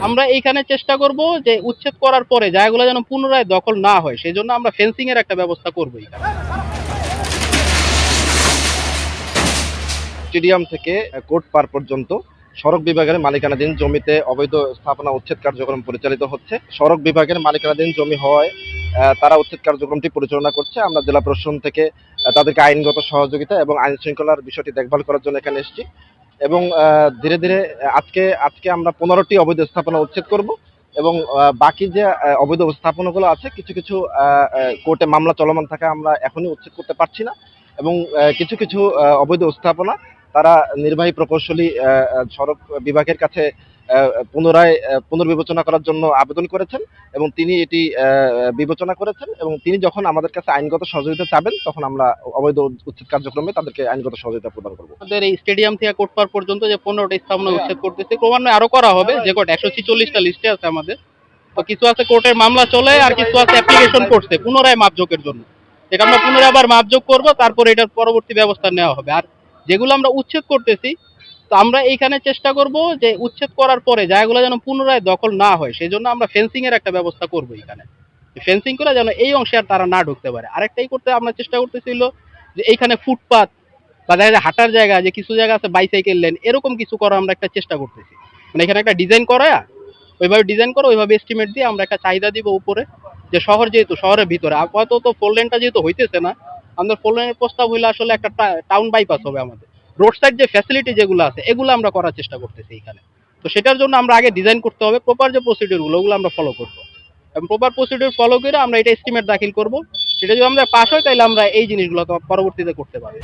আমরা এইখানে চেষ্টা করব যে উচ্ছেদ করার পরে জায়গাগুলো যেন পুনরায় দখল না হয়, সেই জন্য আমরা ফেন্সিং এর একটা ব্যবস্থা করবো এখানে। স্টেডিয়াম থেকে কোর্ট পার পর্যন্ত সড়ক বিভাগের মালিকানাধীন জমিতে অবৈধ স্থাপনা উচ্ছেদ কার্যক্রম পরিচালিত হচ্ছে। সড়ক বিভাগের মালিকানাধীন জমি হওয়ায় তারা উচ্ছেদ কার্যক্রমটি পরিচালনা করছে। আমরা জেলা প্রশাসন থেকে তাদেরকে আইনগত সহযোগিতা এবং আইন শৃঙ্খলার বিষয়টি দেখভাল করার জন্য এখানে এসেছি এবং ধীরে ধীরে আজকে আজকে আমরা 15টি অবৈধ স্থাপনা উচ্ছেদ করব এবং বাকি যে অবৈধ স্থাপনাগুলো আছে কিছু কিছু কোর্টে মামলা চলমান থাকা আমরা এখনই উচ্ছেদ করতে পারছি না এবং কিছু কিছু অবৈধ স্থাপনা তারা নির্বাহী প্রকৌশলী সড়ক বিভাগের কাছে পুনরায় পুনর্বিবেচনা করার জন্য আবেদন করেছেন এবং তিনি এটি বিবেচনা করেছেন এবং তিনি যখন আমাদের কাছে আইনগত সহযোগিতা চাবেন তখন আমরা অবৈধ উচ্ছেদ কার্যক্রমে তাদেরকে আইনগত সহযোগিতা প্রদান করব। আমাদের এই স্টেডিয়াম থেকে কোর্ট পার পর্যন্ত যে 15টা স্থাপনা উচ্ছেদ করতেছে, ক্রমান্বয়ে আরো করা হবে। যে কোর্ট 146টা লিস্টে আছে আমাদের, তো কিছু আছে কোর্টের মামলা চলে, আর কিছু আছে অ্যাপ্লিকেশন করছে পুনরায় মাপযোগের জন্য। এটা আমরা পুনরায় আবার মাপযোগ করব, তারপরে এটার পরবর্তী ব্যবস্থা নেওয়া হবে। আর যেগুলো আমরা উচ্ছেদ করতেছি, তো আমরা এইখানে চেষ্টা করব যে উচ্ছেদ করার পরে জায়গাগুলো যেন পুনরায় দখল না হয়, সেই জন্য আমরা ফেন্সিং এর একটা ব্যবস্থা করব এখানে। ফেন্সিং করে যেন এই অংশে আর তারা না ঢুকতে পারে। আরেকটাই করতে আমরা চেষ্টা করতেছিল যে এইখানে ফুটপাত বা দেখা যায় হাঁটার জায়গা, যে কিছু জায়গা আছে বাইসাইকেল লেন, এরকম কিছু করার আমরা একটা চেষ্টা করতেছি। মানে এখানে একটা ডিজাইন করা, ওইভাবে ডিজাইন করো, ওইভাবে এস্টিমেট দিয়ে আমরা একটা চাহিদা দিব উপরে, যে শহর যেহেতু শহরের ভিতরে আপাতত ফোর লেনটা যেহেতু হইতেছে না, আমাদের ফোর লেনের প্রস্তাব হইলে আসলে একটা টাউন বাইপাস হবে আমাদের। রোড সাইড যে ফ্যাসিলিটি যেগুলো আছে এগুলো আমরা করার চেষ্টা করতেছি এখানে। তো সেটার জন্য আমরা আগে ডিজাইন করতে হবে, প্রপার যে প্রসিডিউরগুলো ওগুলো আমরা ফলো করবো এবং প্রপার প্রসিডিউর ফলো করে আমরা এটা এস্টিমেট দাখিল করব। সেটা যদি আমরা পাস হয় তাহলে আমরা এই জিনিসগুলো তো পরবর্তীতে করতে পারবো।